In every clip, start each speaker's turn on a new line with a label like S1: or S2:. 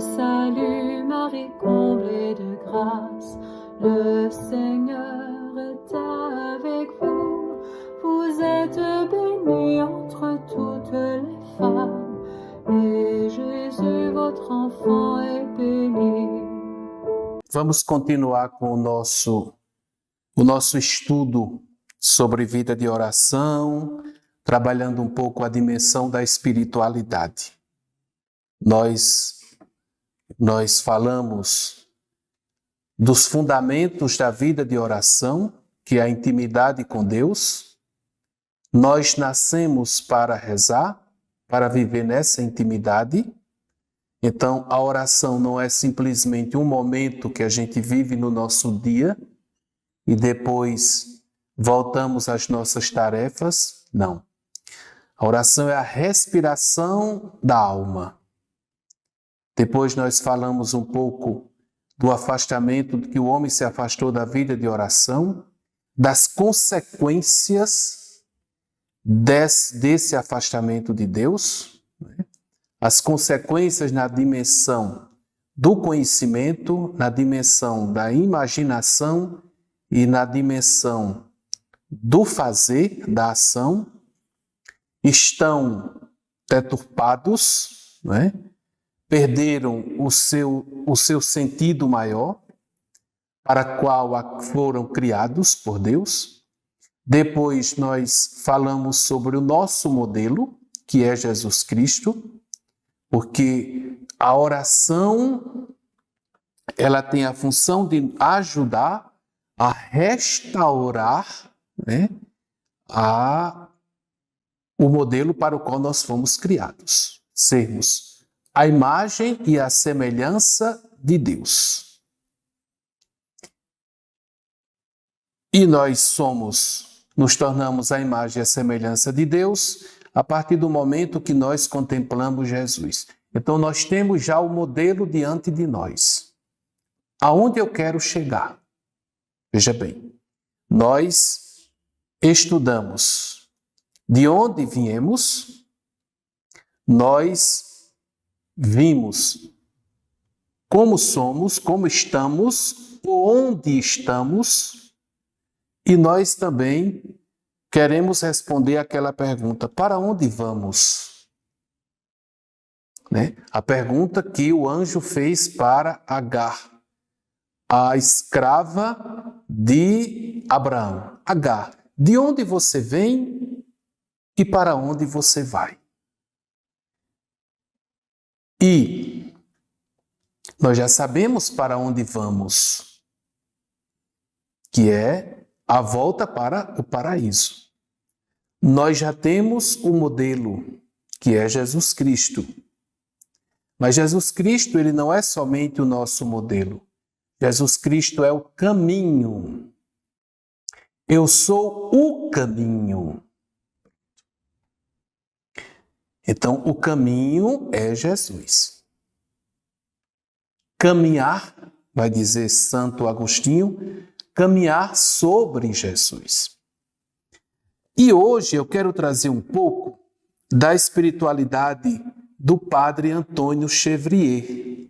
S1: salue Marie, comblée de grâce, le Seigneur est avec vous. Vous êtes bénie entre toutes les femmes, et Jésus, votre enfant, est béni.
S2: Vamos continuar com o nosso estudo sobre vida de oração, trabalhando um pouco a dimensão da espiritualidade. Nós falamos dos fundamentos da vida de oração, que é a intimidade com Deus. Nós nascemos para rezar, para viver nessa intimidade. Então, a oração não é simplesmente um momento que a gente vive no nosso dia e depois voltamos às nossas tarefas. Não. A oração é a respiração da alma. Depois nós falamos um pouco do afastamento, que o homem se afastou da vida de oração, das consequências desse afastamento de Deus, né? As consequências na dimensão do conhecimento, na dimensão da imaginação e na dimensão do fazer, da ação, estão deturpados, né? Perderam o seu sentido maior, para qual foram criados por Deus. Depois nós falamos sobre o nosso modelo, que é Jesus Cristo, porque a oração ela tem a função de ajudar a restaurar, né, o modelo para o qual nós fomos criados, sermos a imagem e a semelhança de Deus. E nós nos tornamos a imagem e a semelhança de Deus a partir do momento que nós contemplamos Jesus. Então nós temos já o modelo diante de nós. Aonde eu quero chegar? Veja bem, nós estudamos de onde viemos, nós vimos como somos, como estamos, onde estamos, e nós também queremos responder aquela pergunta: para onde vamos? Né? A pergunta que o anjo fez para Agar, a escrava de Abraão. Agar, de onde você vem e para onde você vai? E nós já sabemos para onde vamos, que é a volta para o paraíso. Nós já temos o modelo, que é Jesus Cristo. Mas Jesus Cristo, ele não é somente o nosso modelo. Jesus Cristo é o caminho. Eu sou o caminho. Então, o caminho é Jesus. Caminhar, vai dizer Santo Agostinho, caminhar sobre Jesus. E hoje eu quero trazer um pouco da espiritualidade do Padre Antônio Chevrier.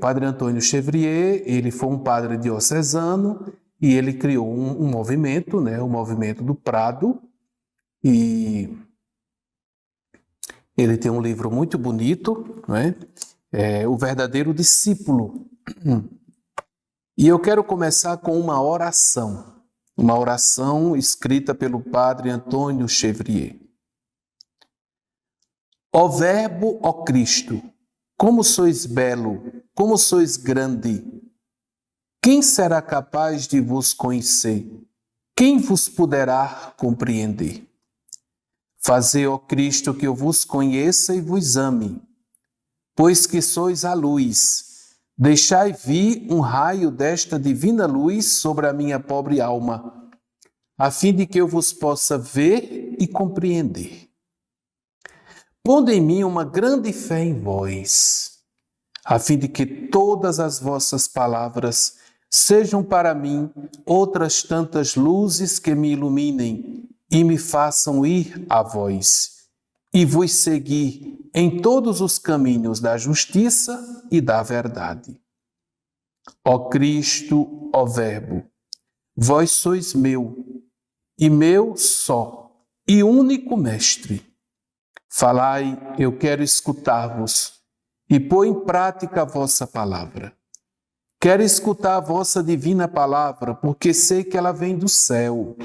S2: Padre Antônio Chevrier, ele foi um padre diocesano e ele criou um movimento, né, o movimento do Prado, e ele tem um livro muito bonito, né, O Verdadeiro Discípulo. E eu quero começar com uma oração escrita pelo Padre Antônio Chevrier. Ó Verbo, ó Cristo, como sois belo, como sois grande, quem será capaz de vos conhecer? Quem vos poderá compreender? Fazei, ó Cristo, que eu vos conheça e vos ame, pois que sois a luz. Deixai vir um raio desta divina luz sobre a minha pobre alma, a fim de que eu vos possa ver e compreender. Pondo em mim uma grande fé em vós, a fim de que todas as vossas palavras sejam para mim outras tantas luzes que me iluminem e me façam ir a vós, e vos segui em todos os caminhos da justiça e da verdade. Ó Cristo, ó Verbo, vós sois meu, e meu só, e único Mestre. Falai, eu quero escutar-vos, e pôr em prática a vossa palavra. Quero escutar a vossa divina palavra, porque sei que ela vem do céu.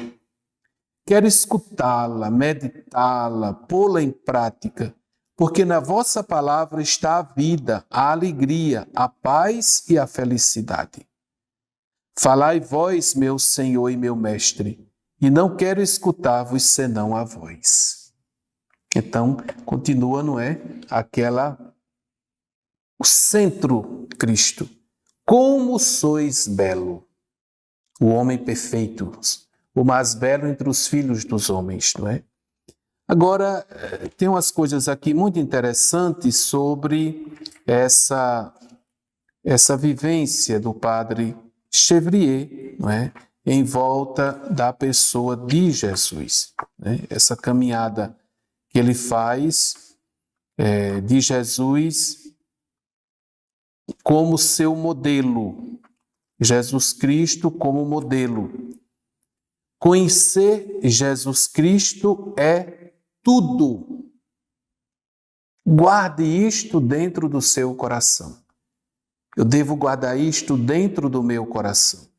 S2: Quero escutá-la, meditá-la, pô-la em prática, porque na vossa palavra está a vida, a alegria, a paz e a felicidade. Falai vós, meu Senhor e meu Mestre, e não quero escutar-vos senão a vós. Então, continua, não é? O centro, Cristo. Como sois belo, o homem perfeito, o mais belo entre os filhos dos homens, não é? Agora, tem umas coisas aqui muito interessantes sobre essa vivência do padre Chevrier, não é? Em volta da pessoa de Jesus, né? Essa caminhada que ele faz de Jesus como seu modelo, Jesus Cristo como modelo. Conhecer Jesus Cristo é tudo. Guarde isto dentro do seu coração. Eu devo guardar isto dentro do meu coração.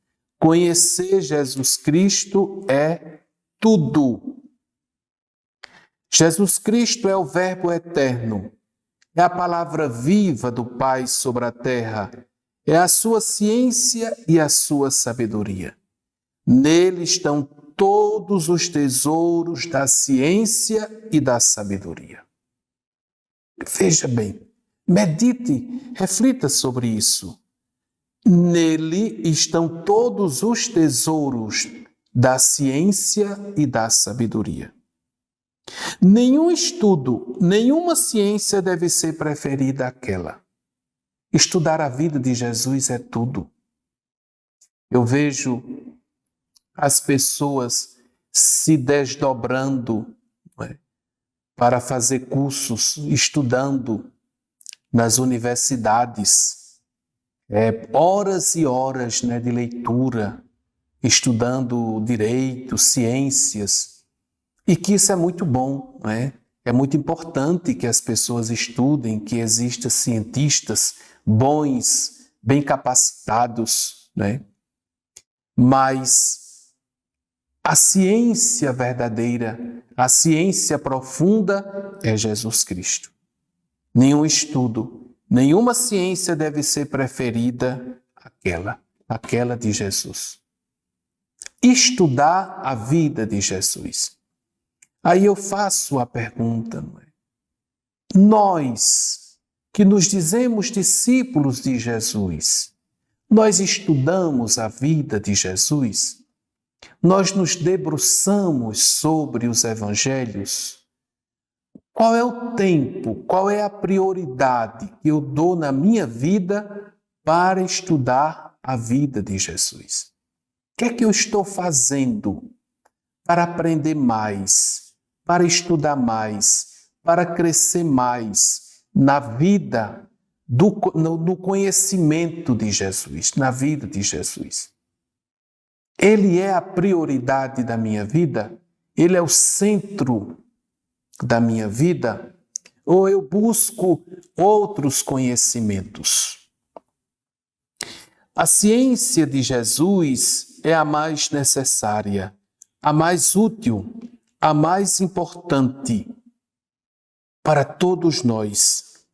S2: Conhecer Jesus Cristo é tudo. Jesus Cristo é o Verbo eterno. É a palavra viva do Pai sobre a terra. É a sua ciência e a sua sabedoria. Nele estão todos os tesouros da ciência e da sabedoria. Veja bem, medite, reflita sobre isso. Nele estão todos os tesouros da ciência e da sabedoria. Nenhum estudo, nenhuma ciência deve ser preferida àquela. Estudar a vida de Jesus é tudo. Eu vejo as pessoas se desdobrando, não é, para fazer cursos, estudando nas universidades, horas e horas, né, de leitura, estudando direito, ciências, e que isso é muito bom, não é? É muito importante que as pessoas estudem, que existam cientistas bons, bem capacitados, não é? Mas a ciência verdadeira, a ciência profunda é Jesus Cristo. Nenhum estudo, nenhuma ciência deve ser preferida àquela de Jesus. Estudar a vida de Jesus. Aí eu faço a pergunta, não é? Nós, que nos dizemos discípulos de Jesus, nós estudamos a vida de Jesus? Nós nos debruçamos sobre os evangelhos? Qual é o tempo, qual é a prioridade que eu dou na minha vida para estudar a vida de Jesus? O que é que eu estou fazendo para aprender mais, para estudar mais, para crescer mais na vida, no conhecimento de Jesus, na vida de Jesus? Ele é a prioridade da minha vida? Ele é o centro da minha vida? Ou eu busco outros conhecimentos? A ciência de Jesus é a mais necessária, a mais útil, a mais importante para todos nós.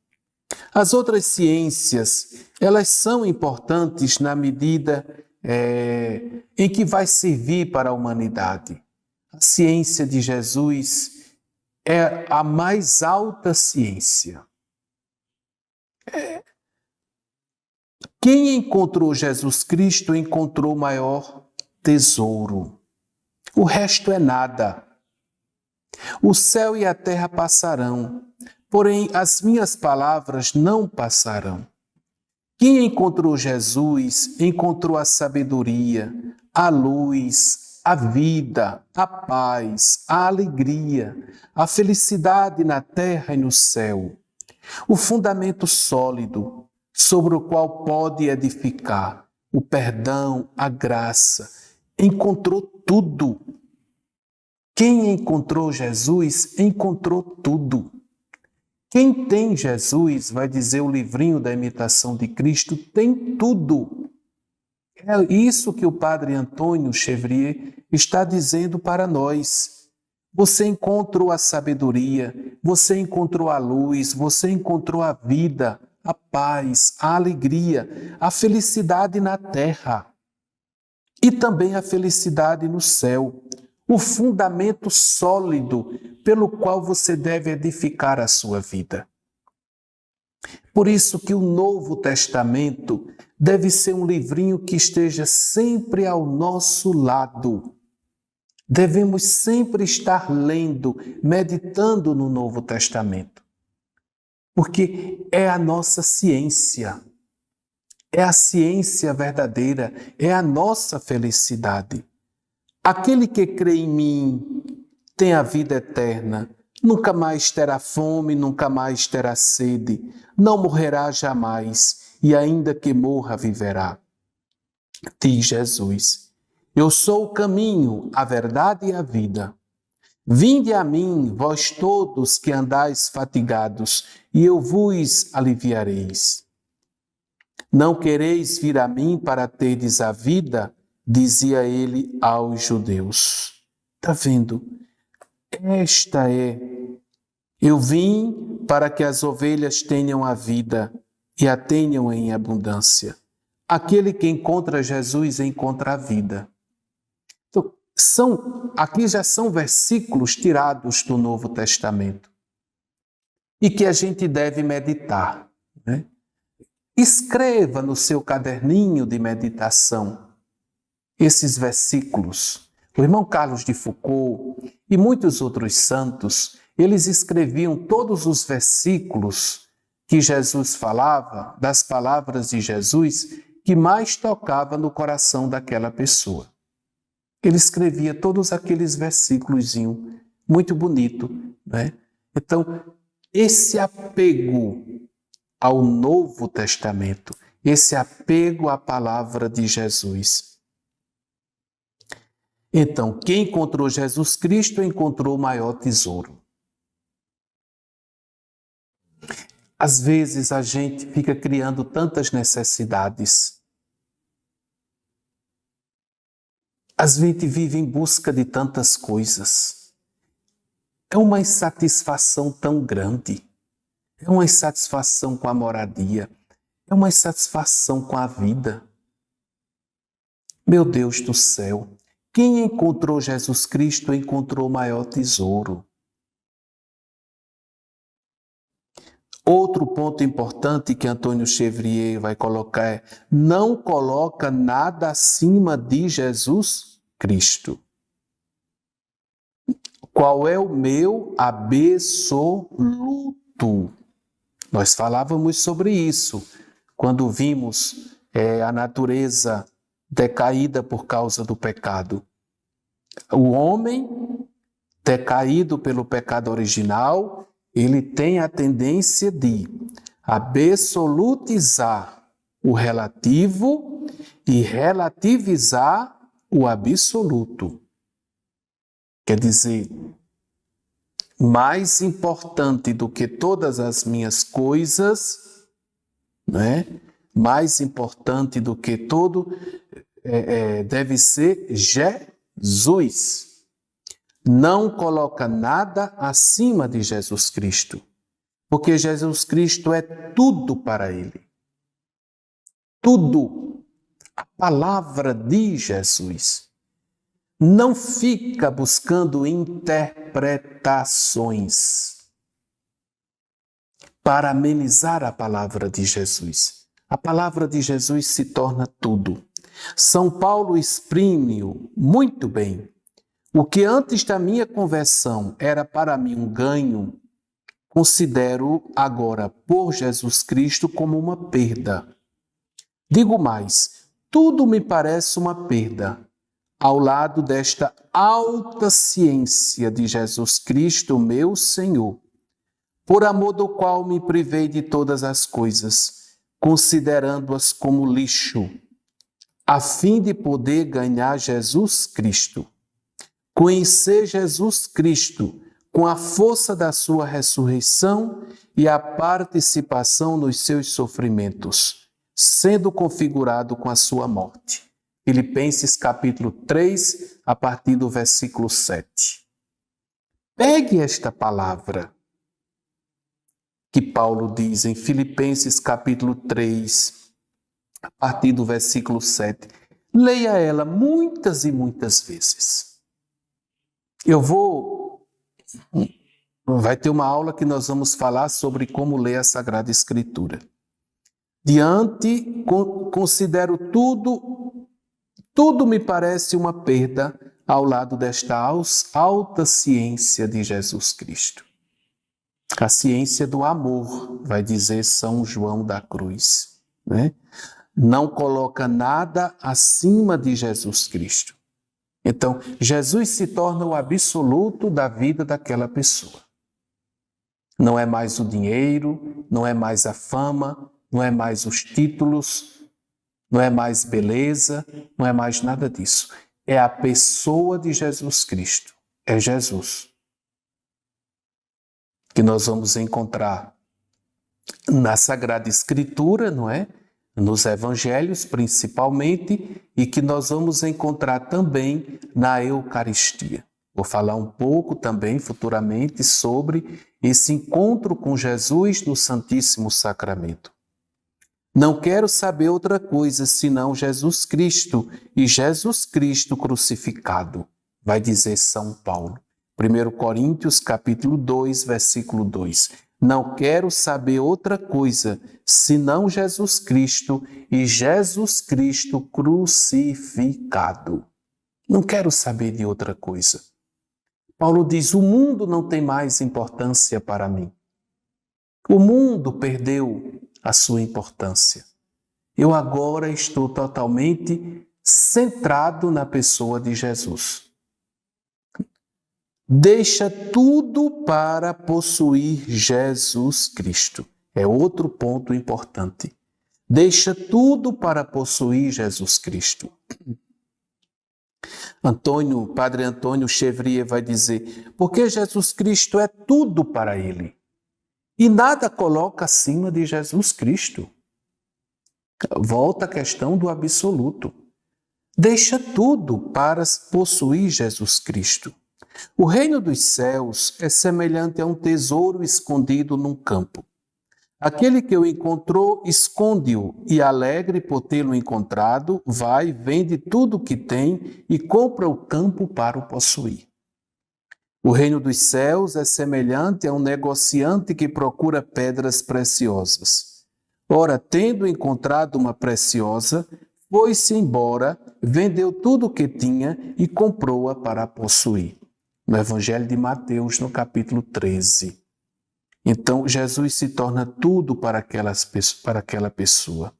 S2: As outras ciências, elas são importantes na medida em que vai servir para a humanidade. A ciência de Jesus é a mais alta ciência. Quem encontrou Jesus Cristo encontrou o maior tesouro. O resto é nada. O céu e a terra passarão, porém as minhas palavras não passarão. Quem encontrou Jesus encontrou a sabedoria, a luz, a vida, a paz, a alegria, a felicidade na terra e no céu. O fundamento sólido sobre o qual pode edificar o perdão, a graça. Encontrou tudo. Quem encontrou Jesus, encontrou tudo. Quem tem Jesus, vai dizer o livrinho da imitação de Cristo, tem tudo. É isso que o padre Antônio Chevrier está dizendo para nós. Você encontrou a sabedoria, você encontrou a luz, você encontrou a vida, a paz, a alegria, a felicidade na terra e também a felicidade no céu. O fundamento sólido pelo qual você deve edificar a sua vida. Por isso que o Novo Testamento deve ser um livrinho que esteja sempre ao nosso lado. Devemos sempre estar lendo, meditando no Novo Testamento. Porque é a nossa ciência, é a ciência verdadeira, é a nossa felicidade. Aquele que crê em mim tem a vida eterna, nunca mais terá fome, nunca mais terá sede, não morrerá jamais e ainda que morra viverá. Diz Jesus, eu sou o caminho, a verdade e a vida. Vinde a mim, vós todos que andais fatigados, e eu vos aliviareis. Não quereis vir a mim para terdes a vida, dizia ele aos judeus. Está vendo? Esta é. Eu vim para que as ovelhas tenham a vida e a tenham em abundância. Aquele que encontra Jesus encontra a vida. Então, aqui já são versículos tirados do Novo Testamento e que a gente deve meditar, né? Escreva no seu caderninho de meditação esses versículos. O irmão Carlos de Foucault e muitos outros santos, eles escreviam todos os versículos que Jesus falava, das palavras de Jesus, que mais tocava no coração daquela pessoa. Ele escrevia todos aqueles versículos, muito bonito, né? Então, esse apego ao Novo Testamento, esse apego à palavra de Jesus. Então, quem encontrou Jesus Cristo encontrou o maior tesouro. Às vezes a gente fica criando tantas necessidades. Às vezes a gente vive em busca de tantas coisas. É uma insatisfação tão grande. É uma insatisfação com a moradia. É uma insatisfação com a vida. Meu Deus do céu, quem encontrou Jesus Cristo encontrou o maior tesouro. Outro ponto importante que Antônio Chevrier vai colocar é: não coloca nada acima de Jesus Cristo. Qual é o meu absoluto? Nós falávamos sobre isso quando vimos a natureza decaída por causa do pecado. O homem, decaído pelo pecado original, ele tem a tendência de absolutizar o relativo e relativizar o absoluto. Quer dizer, mais importante do que todas as minhas coisas, né? Mais importante do que tudo, deve ser Jesus. Não coloca nada acima de Jesus Cristo, porque Jesus Cristo é tudo para ele. Tudo. A palavra de Jesus. Não fica buscando interpretações para amenizar a palavra de Jesus. A palavra de Jesus se torna tudo. São Paulo exprime-o muito bem. O que antes da minha conversão era para mim um ganho, considero agora por Jesus Cristo como uma perda. Digo mais, tudo me parece uma perda, ao lado desta alta ciência de Jesus Cristo, meu Senhor, por amor do qual me privei de todas as coisas, considerando-as como lixo, a fim de poder ganhar Jesus Cristo. Conhecer Jesus Cristo com a força da sua ressurreição e a participação nos seus sofrimentos, sendo configurado com a sua morte. Filipenses capítulo 3, a partir do versículo 7. Pegue esta palavra que Paulo diz em Filipenses capítulo 3, a partir do versículo 7. Leia ela muitas e muitas vezes. Vai ter uma aula que nós vamos falar sobre como ler a Sagrada Escritura. Considero tudo me parece uma perda ao lado desta alta ciência de Jesus Cristo. A ciência do amor, vai dizer São João da Cruz, né? Não coloca nada acima de Jesus Cristo. Então, Jesus se torna o absoluto da vida daquela pessoa. Não é mais o dinheiro, não é mais a fama, não é mais os títulos, não é mais beleza, não é mais nada disso. É a pessoa de Jesus Cristo. É Jesus que nós vamos encontrar na Sagrada Escritura, não é? Nos Evangelhos, principalmente, e que nós vamos encontrar também na Eucaristia. Vou falar um pouco também, futuramente, sobre esse encontro com Jesus no Santíssimo Sacramento. Não quero saber outra coisa senão Jesus Cristo e Jesus Cristo crucificado, vai dizer São Paulo. 1 Coríntios, capítulo 2, versículo 2. Não quero saber outra coisa senão Jesus Cristo e Jesus Cristo crucificado. Não quero saber de outra coisa. Paulo diz: o mundo não tem mais importância para mim. O mundo perdeu a sua importância. Eu agora estou totalmente centrado na pessoa de Jesus. Deixa tudo para possuir Jesus Cristo. É outro ponto importante. Deixa tudo para possuir Jesus Cristo. Padre Antônio Chevrier vai dizer, porque Jesus Cristo é tudo para ele. E nada coloca acima de Jesus Cristo. Volta a questão do absoluto. Deixa tudo para possuir Jesus Cristo. O reino dos céus é semelhante a um tesouro escondido num campo. Aquele que o encontrou, esconde-o e, alegre por tê-lo encontrado, vai, vende tudo o que tem e compra o campo para o possuir. O reino dos céus é semelhante a um negociante que procura pedras preciosas. Ora, tendo encontrado uma preciosa, foi-se embora, vendeu tudo o que tinha e comprou-a para possuir. No Evangelho de Mateus, no capítulo 13. Então, Jesus se torna tudo para aquela pessoa.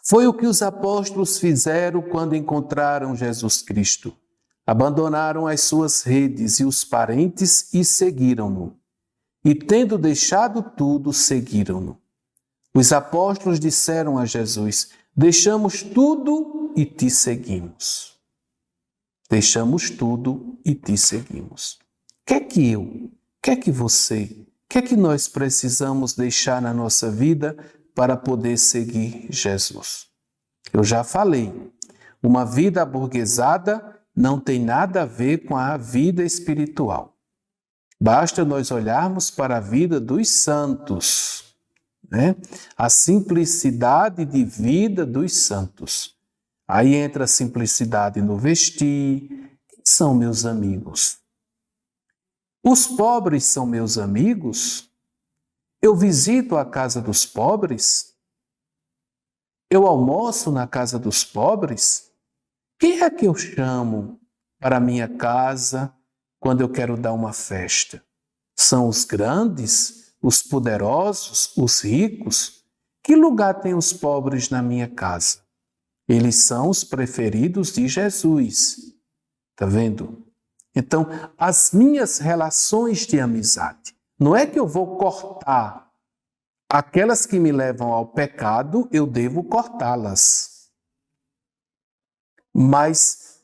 S2: Foi o que os apóstolos fizeram quando encontraram Jesus Cristo. Abandonaram as suas redes e os parentes e seguiram-no. E, tendo deixado tudo, seguiram-no. Os apóstolos disseram a Jesus: deixamos tudo e te seguimos. Deixamos tudo e te seguimos. Quer que eu, quer que você, quer que nós precisamos deixar na nossa vida para poder seguir Jesus? Eu já falei, uma vida aburguesada não tem nada a ver com a vida espiritual. Basta nós olharmos para a vida dos santos, né? A simplicidade de vida dos santos. Aí entra a simplicidade no vestir. Quem são meus amigos? Os pobres são meus amigos? Eu visito a casa dos pobres? Eu almoço na casa dos pobres? Quem é que eu chamo para a minha casa quando eu quero dar uma festa? São os grandes, os poderosos, os ricos? Que lugar tem os pobres na minha casa? Eles são os preferidos de Jesus. Está vendo? Então, as minhas relações de amizade, não é que eu vou cortar aquelas que me levam ao pecado, eu devo cortá-las. Mas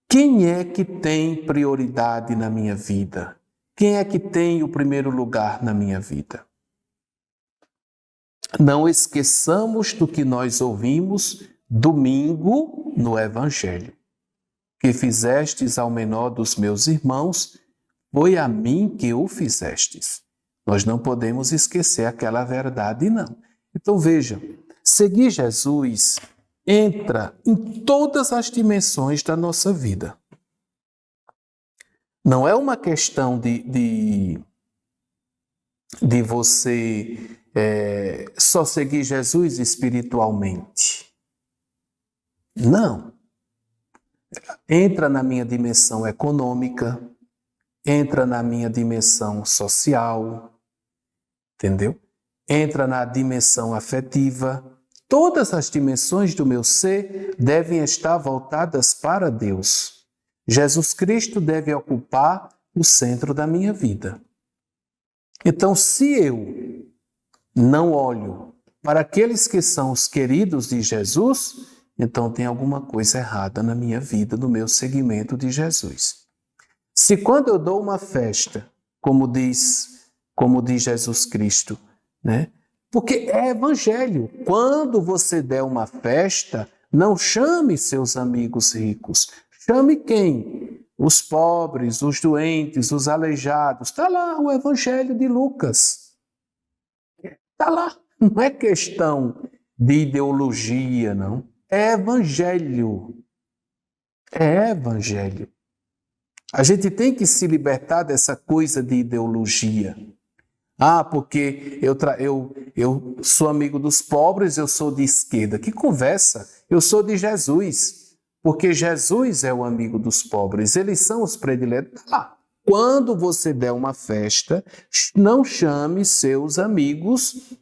S2: quem é que tem prioridade na minha vida? Quem é que tem o primeiro lugar na minha vida? Não esqueçamos do que nós ouvimos domingo no Evangelho. Que fizestes ao menor dos meus irmãos, foi a mim que o fizestes. Nós não podemos esquecer aquela verdade, não. Então veja, seguir Jesus entra em todas as dimensões da nossa vida. Não é uma questão de você só seguir Jesus espiritualmente. Não. Entra na minha dimensão econômica, entra na minha dimensão social, entendeu? Entra na dimensão afetiva. Todas as dimensões do meu ser devem estar voltadas para Deus. Jesus Cristo deve ocupar o centro da minha vida. Então, se eu não olho para aqueles que são os queridos de Jesus, então tem alguma coisa errada na minha vida, no meu seguimento de Jesus. Se quando eu dou uma festa, como diz Jesus Cristo, né? Porque é evangelho. Quando você der uma festa, não chame seus amigos ricos. Chame quem? Os pobres, os doentes, os aleijados. Está lá o evangelho de Lucas. Está lá. Não é questão de ideologia, não. É evangelho. É evangelho. A gente tem que se libertar dessa coisa de ideologia. Ah, porque eu sou amigo dos pobres, eu sou de esquerda. Que conversa! Eu sou de Jesus, porque Jesus é o amigo dos pobres. Eles são os prediletos. Quando você der uma festa, não chame seus amigos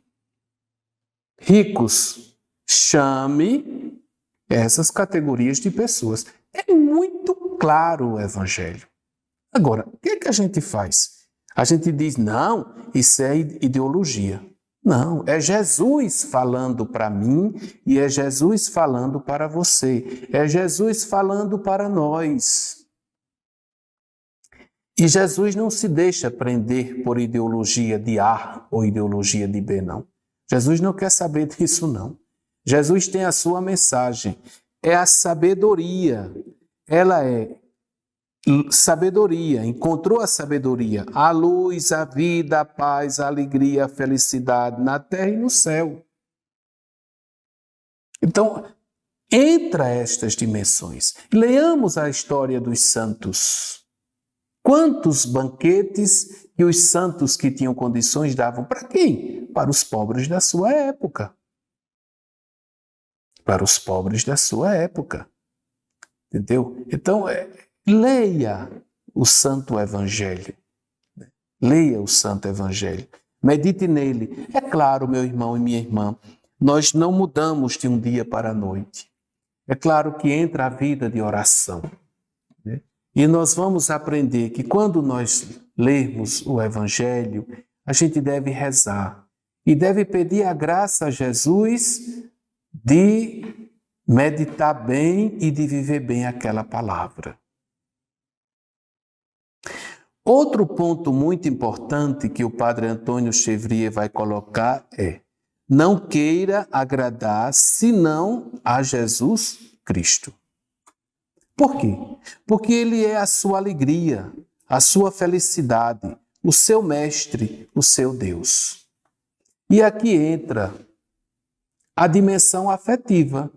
S2: ricos. Chame essas categorias de pessoas. É muito claro o evangelho. Agora, o que é que a gente faz? A gente diz, não, isso é ideologia. Não, é Jesus falando para mim e é Jesus falando para você. É Jesus falando para nós. E Jesus não se deixa prender por ideologia de A ou ideologia de B, não. Jesus não quer saber disso, não. Jesus tem a sua mensagem. É a sabedoria. Ela é sabedoria, encontrou a sabedoria, a luz, a vida, a paz, a alegria, a felicidade na terra e no céu. Então, entra estas dimensões. Leamos a história dos santos. Quantos banquetes que os santos que tinham condições davam para quem? Para os pobres da sua época. Para os pobres da sua época. Entendeu? Então, leia o Santo Evangelho. Leia o Santo Evangelho. Medite nele. É claro, meu irmão e minha irmã, nós não mudamos de um dia para a noite. É claro que entra a vida de oração. Né? E nós vamos aprender que quando nós lermos o Evangelho, a gente deve rezar. E deve pedir a graça a Jesus de meditar bem e de viver bem aquela palavra. Outro ponto muito importante que o Padre Antônio Chevrier vai colocar é: não queira agradar senão a Jesus Cristo. Por quê? Porque Ele é a sua alegria, a sua felicidade, o seu mestre, o seu Deus. E aqui entra a dimensão afetiva,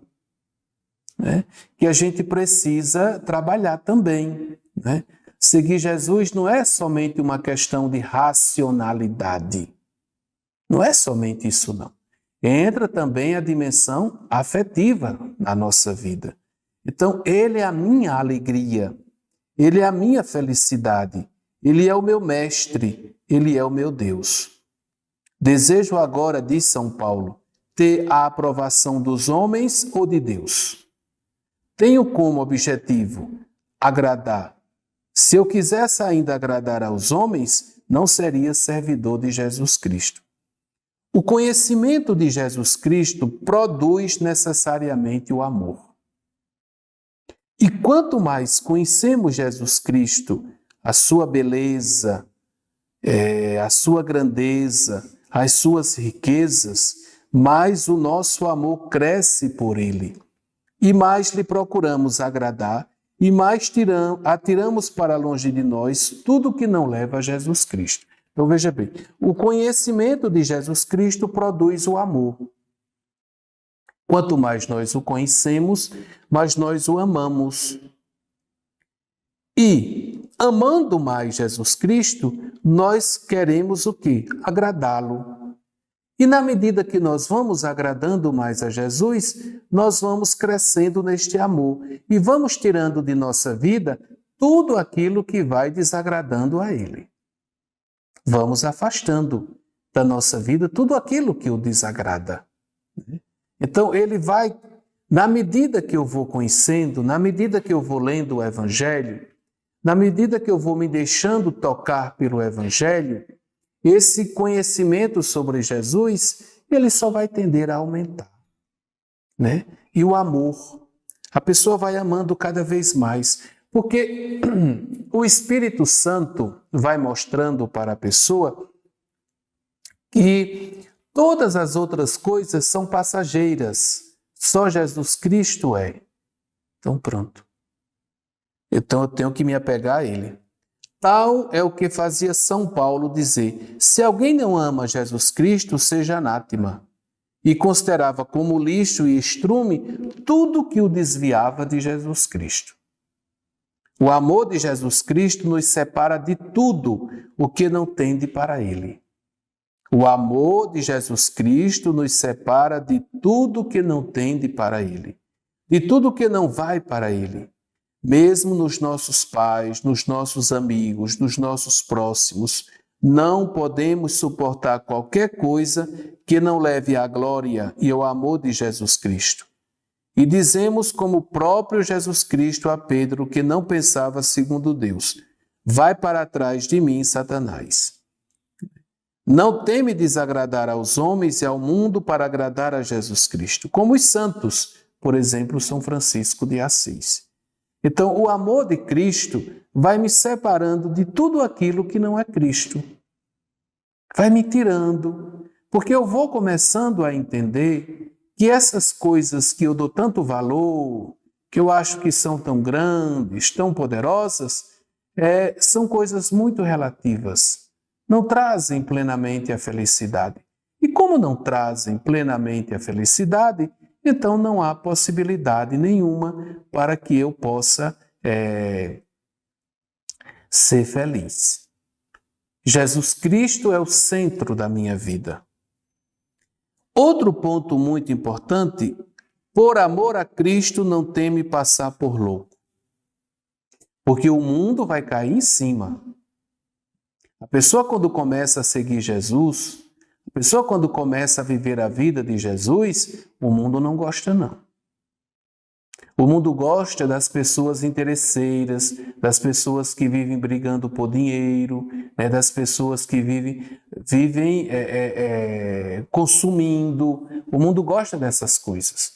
S2: né? Que a gente precisa trabalhar também, né? Seguir Jesus não é somente uma questão de racionalidade. Não é somente isso, não. Entra também a dimensão afetiva na nossa vida. Então, Ele é a minha alegria, Ele é a minha felicidade, Ele é o meu mestre, Ele é o meu Deus. Desejo agora, diz São Paulo, ter a aprovação dos homens ou de Deus? Tenho como objetivo agradar. Se eu quisesse ainda agradar aos homens, não seria servidor de Jesus Cristo. O conhecimento de Jesus Cristo produz necessariamente o amor. E quanto mais conhecemos Jesus Cristo, a sua beleza, a sua grandeza, as suas riquezas, mais o nosso amor cresce por ele. E mais lhe procuramos agradar, e mais atiramos para longe de nós tudo que não leva a Jesus Cristo. Então veja bem, o conhecimento de Jesus Cristo produz o amor. Quanto mais nós o conhecemos, mais nós o amamos. E, amando mais Jesus Cristo, nós queremos o quê? Agradá-lo. E na medida que nós vamos agradando mais a Jesus, nós vamos crescendo neste amor e vamos tirando de nossa vida tudo aquilo que vai desagradando a Ele. Vamos afastando da nossa vida tudo aquilo que o desagrada. Então, Ele vai, na medida que eu vou conhecendo, na medida que eu vou lendo o Evangelho, na medida que eu vou me deixando tocar pelo Evangelho, esse conhecimento sobre Jesus, ele só vai tender a aumentar, né? E o amor, a pessoa vai amando cada vez mais, porque o Espírito Santo vai mostrando para a pessoa que todas as outras coisas são passageiras, só Jesus Cristo é. Então pronto. Então eu tenho que me apegar a Ele. Tal é o que fazia São Paulo dizer: se alguém não ama Jesus Cristo, seja anátema. E considerava como lixo e estrume tudo que o desviava de Jesus Cristo. O amor de Jesus Cristo nos separa de tudo o que não tende para Ele. O amor de Jesus Cristo nos separa de tudo que não tende para Ele, de tudo que não vai para Ele. Mesmo nos nossos pais, nos nossos amigos, nos nossos próximos, não podemos suportar qualquer coisa que não leve à glória e ao amor de Jesus Cristo. E dizemos como o próprio Jesus Cristo a Pedro, que não pensava segundo Deus: vai para trás de mim, Satanás. Não teme desagradar aos homens e ao mundo para agradar a Jesus Cristo, como os santos, por exemplo, São Francisco de Assis. Então, o amor de Cristo vai me separando de tudo aquilo que não é Cristo. Vai me tirando, porque eu vou começando a entender que essas coisas que eu dou tanto valor, que eu acho que são tão grandes, tão poderosas, são coisas muito relativas. Não trazem plenamente a felicidade. E como não trazem plenamente a felicidade, então não há possibilidade nenhuma para que eu possa ser feliz. Jesus Cristo é o centro da minha vida. Outro ponto muito importante: por amor a Cristo não teme passar por louco. Porque o mundo vai cair em cima. A pessoa quando começa a seguir Jesus, a pessoa quando começa a viver a vida de Jesus, o mundo não gosta não. O mundo gosta das pessoas interesseiras, das pessoas que vivem brigando por dinheiro, das pessoas que vivem consumindo. O mundo gosta dessas coisas.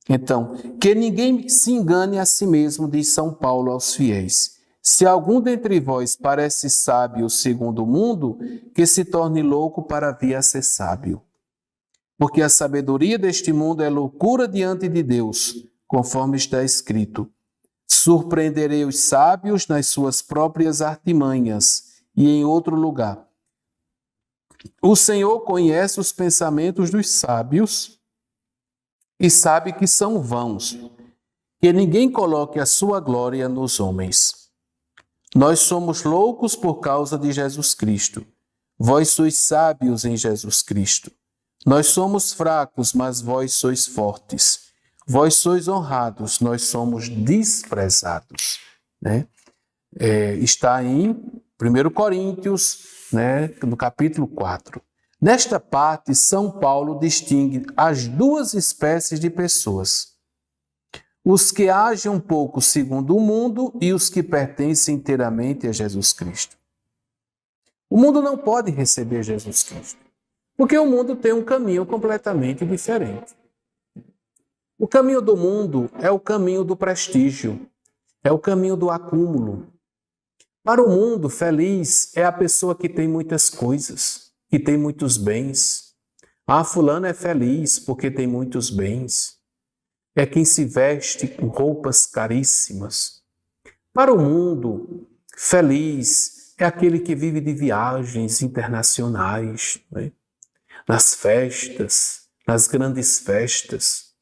S2: Então, que ninguém se engane a si mesmo, diz São Paulo aos fiéis. Se algum dentre vós parece sábio segundo o mundo, que se torne louco para vir a ser sábio. Porque a sabedoria deste mundo é loucura diante de Deus, conforme está escrito: surpreenderei os sábios nas suas próprias artimanhas. E em outro lugar: o Senhor conhece os pensamentos dos sábios e sabe que são vãos, que ninguém coloque a sua glória nos homens. Nós somos loucos por causa de Jesus Cristo. Vós sois sábios em Jesus Cristo. Nós somos fracos, mas vós sois fortes. Vós sois honrados, nós somos desprezados. Está em 1 Coríntios, no capítulo 4. Nesta parte, São Paulo distingue as duas espécies de pessoas: os que agem um pouco segundo o mundo e os que pertencem inteiramente a Jesus Cristo. O mundo não pode receber Jesus Cristo, porque o mundo tem um caminho completamente diferente. O caminho do mundo é o caminho do prestígio, é o caminho do acúmulo. Para o mundo, feliz é a pessoa que tem muitas coisas, que tem muitos bens. Ah, fulano é feliz porque tem muitos bens. É quem se veste com roupas caríssimas. Para o mundo, feliz é aquele que vive de viagens internacionais, né? Nas festas, nas grandes festas.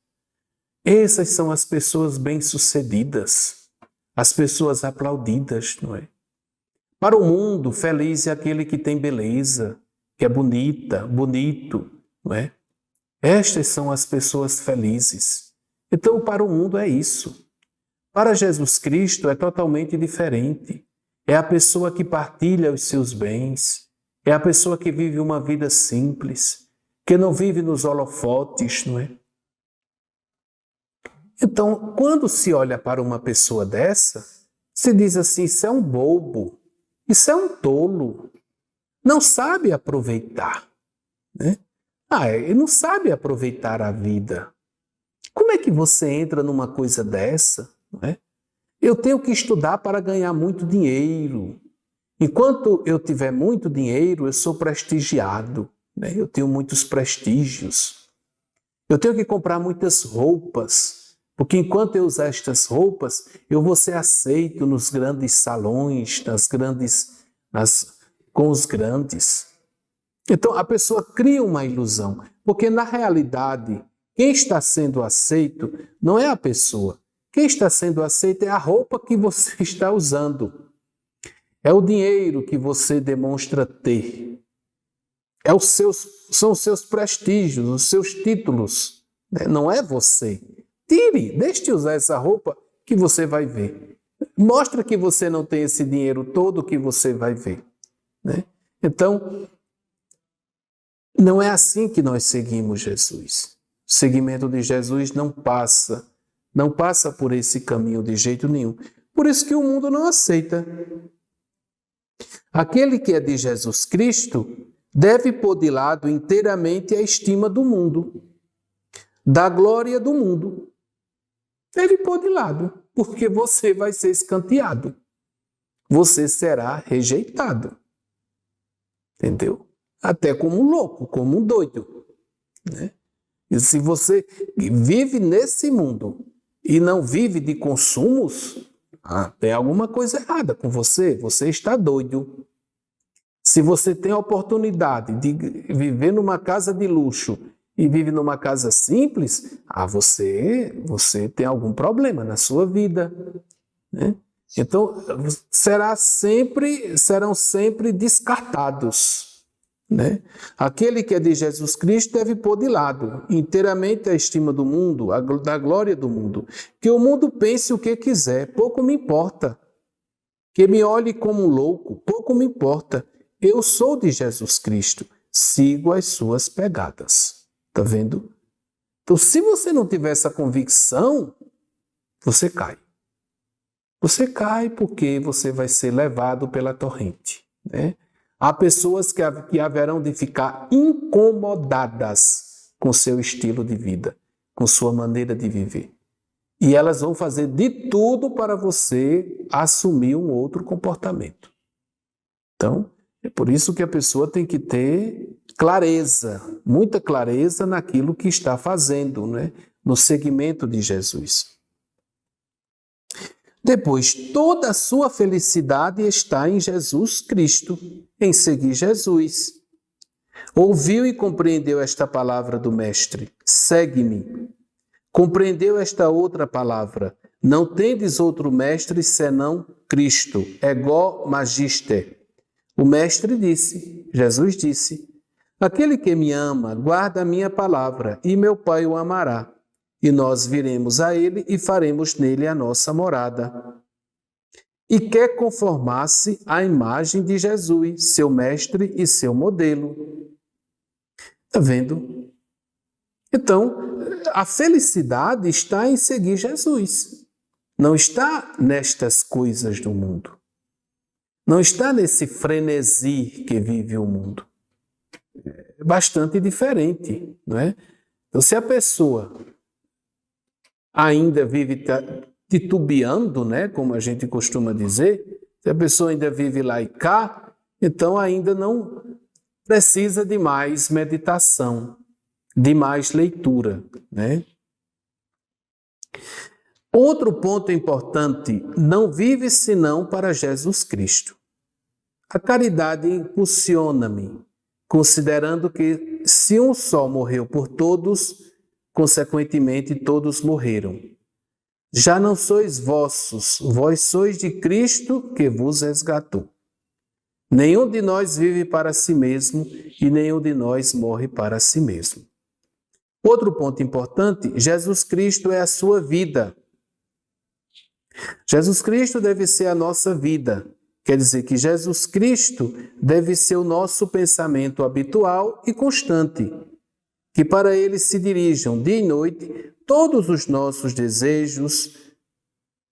S2: Essas são as pessoas bem-sucedidas, as pessoas aplaudidas, não é? Para o mundo, feliz é aquele que tem beleza, que é bonita, bonito, não é? Estas são as pessoas felizes. Então, para o mundo é isso. Para Jesus Cristo é totalmente diferente. É a pessoa que partilha os seus bens, é a pessoa que vive uma vida simples, que não vive nos holofotes, não é? Então, quando se olha para uma pessoa dessa, se diz assim, isso é um bobo, isso é um tolo, não sabe aproveitar, né? Ele não sabe aproveitar a vida. Como é que você entra numa coisa dessa? Não é? Eu tenho que estudar para ganhar muito dinheiro. Enquanto eu tiver muito dinheiro, eu sou prestigiado, né? Eu tenho muitos prestígios. Eu tenho que comprar muitas roupas, porque enquanto eu usar estas roupas, eu vou ser aceito nos grandes salões, com os grandes. Então a pessoa cria uma ilusão, porque na realidade, quem está sendo aceito não é a pessoa. Quem está sendo aceito é a roupa que você está usando. É o dinheiro que você demonstra ter. São os seus prestígios, os seus títulos. Né? Não é você. Deixe de usar essa roupa que você vai ver. Mostra que você não tem esse dinheiro todo que você vai ver. Né? Então, não é assim que nós seguimos Jesus. O seguimento de Jesus não passa por esse caminho de jeito nenhum. Por isso que o mundo não aceita. Aquele que é de Jesus Cristo deve pôr de lado inteiramente a estima do mundo, da glória do mundo. Deve pôr de lado, porque você vai ser escanteado. Você será rejeitado. Entendeu? Até como um louco, como um doido. Né? E se você vive nesse mundo e não vive de consumos, tem alguma coisa errada com você. Você está doido. Se você tem a oportunidade de viver numa casa de luxo e vive numa casa simples, você tem algum problema na sua vida. Né? Então, serão sempre descartados. Né? Aquele que é de Jesus Cristo deve pôr de lado inteiramente a estima do mundo, da glória do mundo. Que o mundo pense o que quiser, pouco me importa. Que me olhe como um louco, pouco me importa. Eu sou de Jesus Cristo, sigo as suas pegadas. Está vendo? Então, se você não tiver essa convicção, você cai. Você cai porque você vai ser levado pela torrente. Né? Há pessoas que haverão de ficar incomodadas com seu estilo de vida, com sua maneira de viver. E elas vão fazer de tudo para você assumir um outro comportamento. Então, é por isso que a pessoa tem que ter clareza, muita clareza naquilo que está fazendo, né? No seguimento de Jesus. Depois, toda a sua felicidade está em Jesus Cristo, em seguir Jesus. Ouviu e compreendeu esta palavra do Mestre, segue-me. Compreendeu esta outra palavra, não tendes outro Mestre senão Cristo, ego magister. O Mestre disse, Jesus disse, aquele que me ama, guarda a minha palavra, e meu Pai o amará. E nós viremos a ele e faremos nele a nossa morada. E quer conformar-se à imagem de Jesus, seu mestre e seu modelo. Está vendo? Então, a felicidade está em seguir Jesus. Não está nestas coisas do mundo. Não está nesse frenesi que vive o mundo. É bastante diferente, não é? Então, se a pessoa ainda vive titubeando, né, como a gente costuma dizer, se a pessoa ainda vive lá e cá, então ainda não precisa de mais meditação, de mais leitura, né? Outro ponto importante, não vive senão para Jesus Cristo. A caridade impulsiona-me, considerando que se um só morreu por todos, consequentemente todos morreram. Já não sois vossos, vós sois de Cristo que vos resgatou. Nenhum de nós vive para si mesmo e nenhum de nós morre para si mesmo. Outro ponto importante, Jesus Cristo é a sua vida. Jesus Cristo deve ser a nossa vida. Quer dizer que Jesus Cristo deve ser o nosso pensamento habitual e constante, que para ele se dirijam dia e noite todos os nossos desejos,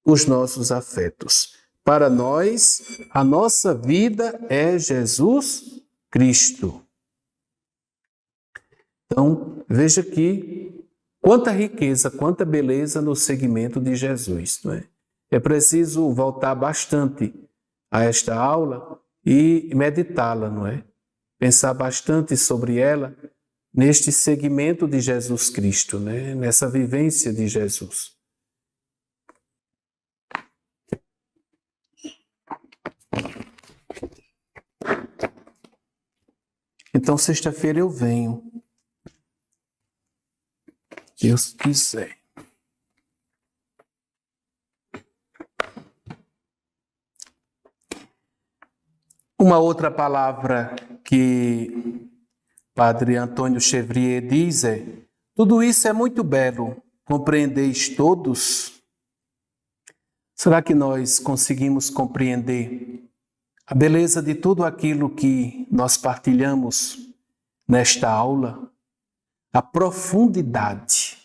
S2: os nossos afetos. Para nós, a nossa vida é Jesus Cristo. Então, veja aqui quanta riqueza, quanta beleza no segmento de Jesus, não é? É preciso voltar bastante a esta aula e meditá-la, não é? Pensar bastante sobre ela neste segmento de Jesus Cristo, né? Nessa vivência de Jesus. Então, sexta-feira eu venho. Deus quiser. Uma outra palavra que Padre Antônio Chevrier diz é: tudo isso é muito belo, compreendeis todos? Será que nós conseguimos compreender a beleza de tudo aquilo que nós partilhamos nesta aula? A profundidade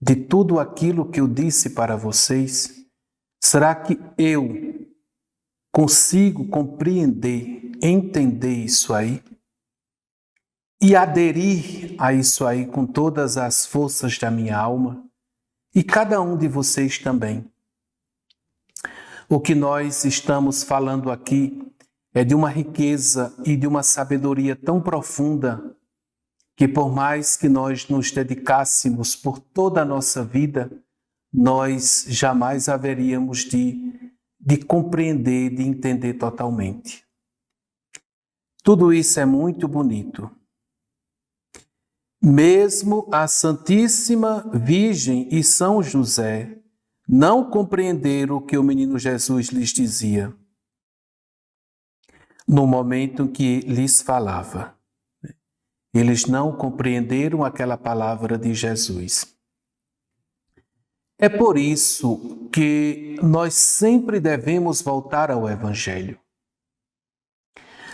S2: de tudo aquilo que eu disse para vocês? Será que eu consigo compreender, entender isso aí? E aderir a isso aí com todas as forças da minha alma? E cada um de vocês também. O que nós estamos falando aqui é de uma riqueza e de uma sabedoria tão profunda que, por mais que nós nos dedicássemos por toda a nossa vida, nós jamais haveríamos de compreender, de entender totalmente. Tudo isso é muito bonito. Mesmo a Santíssima Virgem e São José não compreenderam o que o menino Jesus lhes dizia no momento em que lhes falava. Eles não compreenderam aquela palavra de Jesus. É por isso que nós sempre devemos voltar ao Evangelho.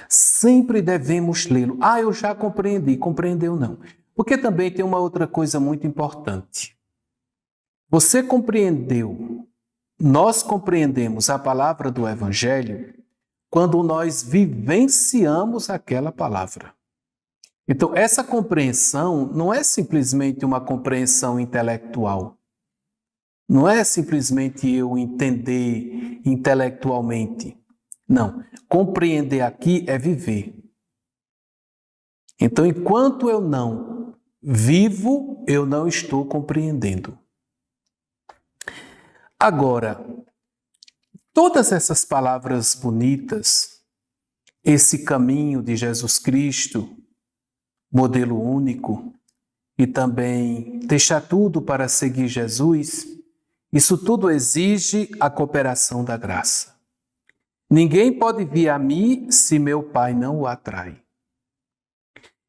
S2: Sempre devemos lê-lo. Ah, eu já compreendi. Compreendeu não. Porque também tem uma outra coisa muito importante. Você compreendeu, nós compreendemos a palavra do Evangelho quando nós vivenciamos aquela palavra. Então, essa compreensão não é simplesmente uma compreensão intelectual. Não é simplesmente eu entender intelectualmente. Não. Compreender aqui é viver. Então, enquanto eu não vivo, eu não estou compreendendo. Agora, todas essas palavras bonitas, esse caminho de Jesus Cristo, modelo único, e também deixar tudo para seguir Jesus, isso tudo exige a cooperação da graça. Ninguém pode vir a mim se meu Pai não o atrai.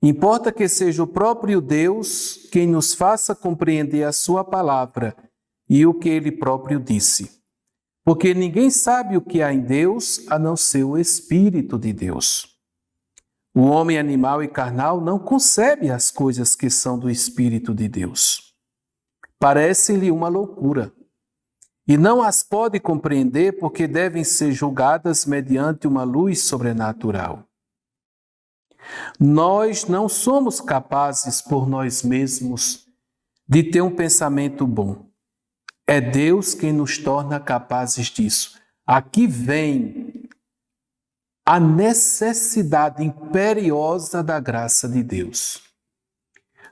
S2: Importa que seja o próprio Deus quem nos faça compreender a sua palavra e o que ele próprio disse. Porque ninguém sabe o que há em Deus a não ser o Espírito de Deus. O homem animal e carnal não concebe as coisas que são do Espírito de Deus. Parece-lhe uma loucura. E não as pode compreender porque devem ser julgadas mediante uma luz sobrenatural. Nós não somos capazes por nós mesmos de ter um pensamento bom. É Deus quem nos torna capazes disso. Aqui vem a necessidade imperiosa da graça de Deus.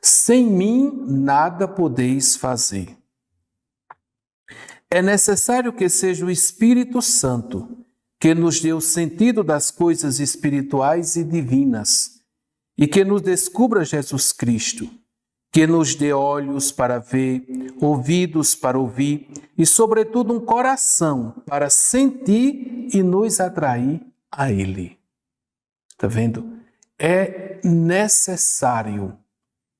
S2: Sem mim nada podeis fazer. É necessário que seja o Espírito Santo que nos dê o sentido das coisas espirituais e divinas e que nos descubra Jesus Cristo, que nos dê olhos para ver, ouvidos para ouvir e, sobretudo, um coração para sentir e nos atrair a Ele. Está vendo? É necessário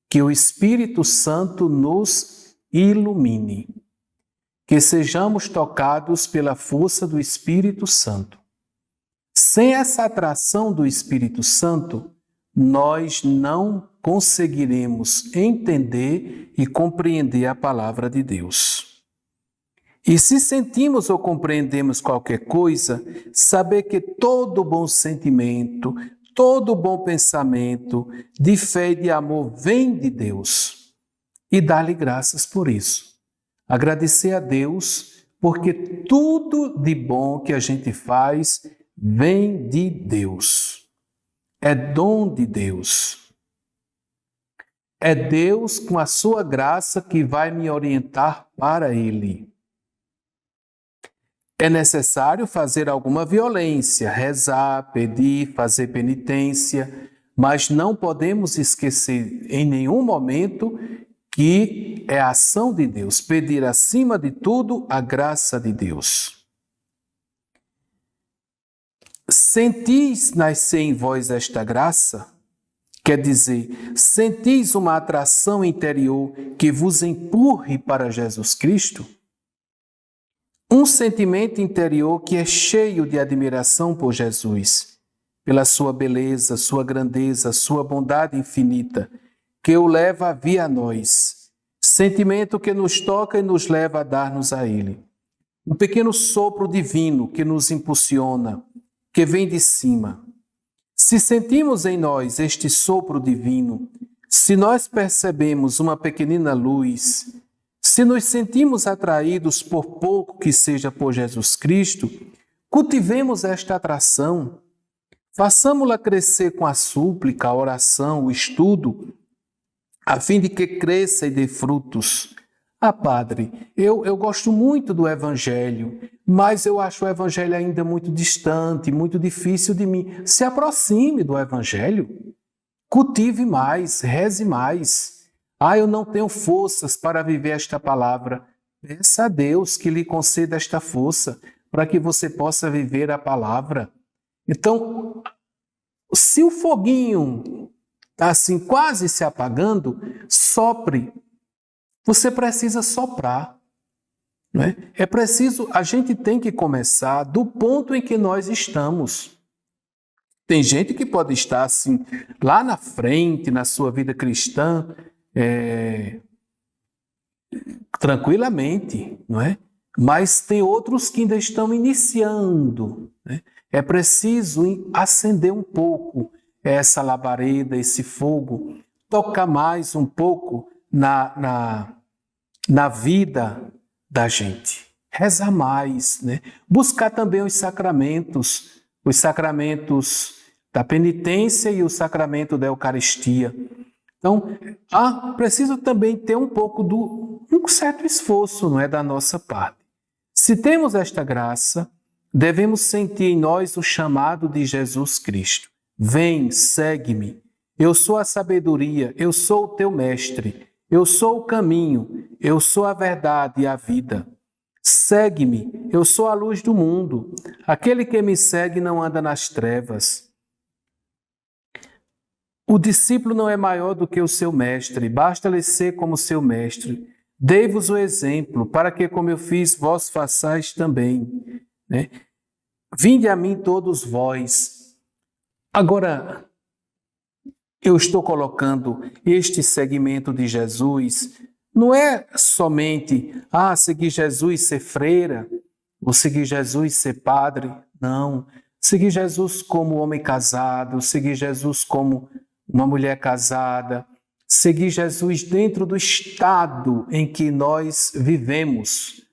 S2: que o Espírito Santo nos ilumine, que sejamos tocados pela força do Espírito Santo. Sem essa atração do Espírito Santo, nós não conseguiremos entender e compreender a palavra de Deus. E se sentimos ou compreendemos qualquer coisa, saber que todo bom sentimento, todo bom pensamento de fé e de amor vem de Deus. E dar-lhe graças por isso. Agradecer a Deus, porque tudo de bom que a gente faz vem de Deus. É dom de Deus. É Deus com a sua graça que vai me orientar para Ele. É necessário fazer alguma violência, rezar, pedir, fazer penitência, mas não podemos esquecer em nenhum momento que é a ação de Deus, pedir acima de tudo a graça de Deus. Sentis nascer em vós esta graça? Quer dizer, sentis uma atração interior que vos empurre para Jesus Cristo? Um sentimento interior que é cheio de admiração por Jesus, pela sua beleza, sua grandeza, sua bondade infinita, que o leva a vir a nós. Sentimento que nos toca e nos leva a dar-nos a Ele. Um pequeno sopro divino que nos impulsiona, que vem de cima. Se sentimos em nós este sopro divino, se nós percebemos uma pequenina luz, se nos sentimos atraídos por pouco que seja por Jesus Cristo, cultivemos esta atração, façamo-la crescer com a súplica, a oração, o estudo, a fim de que cresça e dê frutos. Ah, Padre, eu gosto muito do Evangelho, mas eu acho o Evangelho ainda muito distante, muito difícil de mim. Se aproxime do Evangelho, cultive mais, reze mais. Ah, eu não tenho forças para viver esta palavra. Peça a Deus que lhe conceda esta força para que você possa viver a palavra. Então, se o foguinho está assim quase se apagando, sopre. Você precisa soprar. Não é? É preciso, a gente tem que começar do ponto em que nós estamos. Tem gente que pode estar assim, lá na frente, na sua vida cristã, tranquilamente, não é? Mas tem outros que ainda estão iniciando. Né? É preciso acender um pouco essa labareda, esse fogo, tocar mais um pouco na vida da gente. Rezar mais, né? Buscar também os sacramentos da penitência e o sacramento da Eucaristia. Então, preciso também ter um certo esforço, não é, da nossa parte. Se temos esta graça, devemos sentir em nós o chamado de Jesus Cristo. Vem, segue-me. Eu sou a sabedoria, eu sou o teu mestre, eu sou o caminho, eu sou a verdade e a vida. Segue-me, eu sou a luz do mundo. Aquele que me segue não anda nas trevas. O discípulo não é maior do que o seu mestre, basta-lhe ser como seu mestre. Dei-vos o exemplo, para que, como eu fiz, vós façais também. Né? Vinde a mim todos vós. Agora, eu estou colocando este segmento de Jesus, não é somente, seguir Jesus ser freira, ou seguir Jesus ser padre, não. Seguir Jesus como homem casado, seguir Jesus como uma mulher casada, seguir Jesus dentro do estado em que nós vivemos,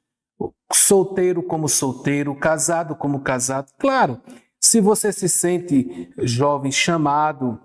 S2: solteiro como solteiro, casado como casado. Claro, se você se sente jovem chamado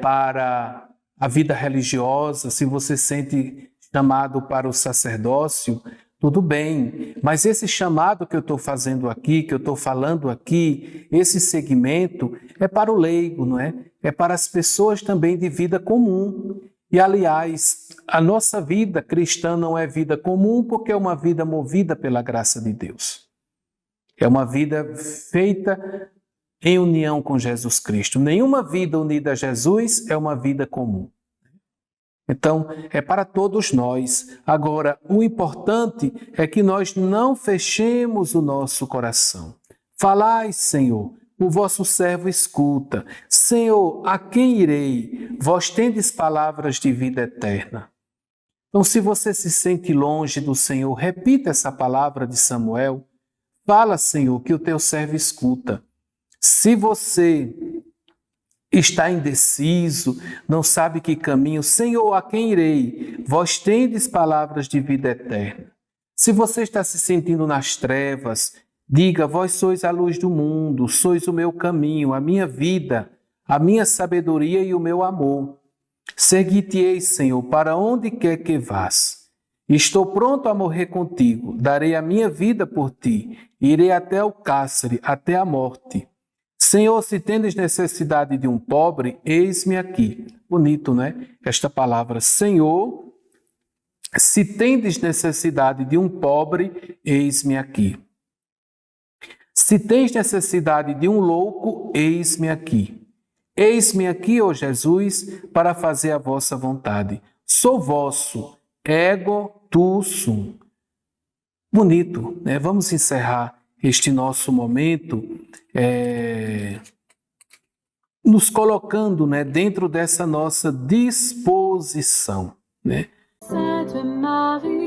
S2: para a vida religiosa, se você se sente chamado para o sacerdócio, tudo bem, mas esse chamado que eu estou fazendo aqui, que eu estou falando aqui, esse segmento é para o leigo, não é? É para as pessoas também de vida comum. E, aliás, a nossa vida cristã não é vida comum porque é uma vida movida pela graça de Deus. É uma vida feita em união com Jesus Cristo. Nenhuma vida unida a Jesus é uma vida comum. Então, é para todos nós. Agora, o importante é que nós não fechemos o nosso coração. Falai, Senhor, o vosso servo escuta. Senhor, a quem irei? Vós tendes palavras de vida eterna. Então, se você se sente longe do Senhor, repita essa palavra de Samuel. Fala, Senhor, que o teu servo escuta. Se você está indeciso, não sabe que caminho, Senhor, a quem irei? Vós tendes palavras de vida eterna. Se você está se sentindo nas trevas, diga, vós sois a luz do mundo, sois o meu caminho, a minha vida, a minha sabedoria e o meu amor. Segui-te-ei, Senhor, para onde quer que vás. Estou pronto a morrer contigo, darei a minha vida por ti, irei até o cárcere, até a morte. Senhor, se tendes necessidade de um pobre, eis-me aqui. Bonito, né? Esta palavra, Senhor, se tendes necessidade de um pobre, eis-me aqui. Se tens necessidade de um louco, eis-me aqui. Eis-me aqui, ó Jesus, para fazer a vossa vontade. Sou vosso, ego tu sum. Bonito, né? Vamos encerrar este nosso momento nos colocando, né, dentro dessa nossa disposição, né?
S1: Sainte Marie,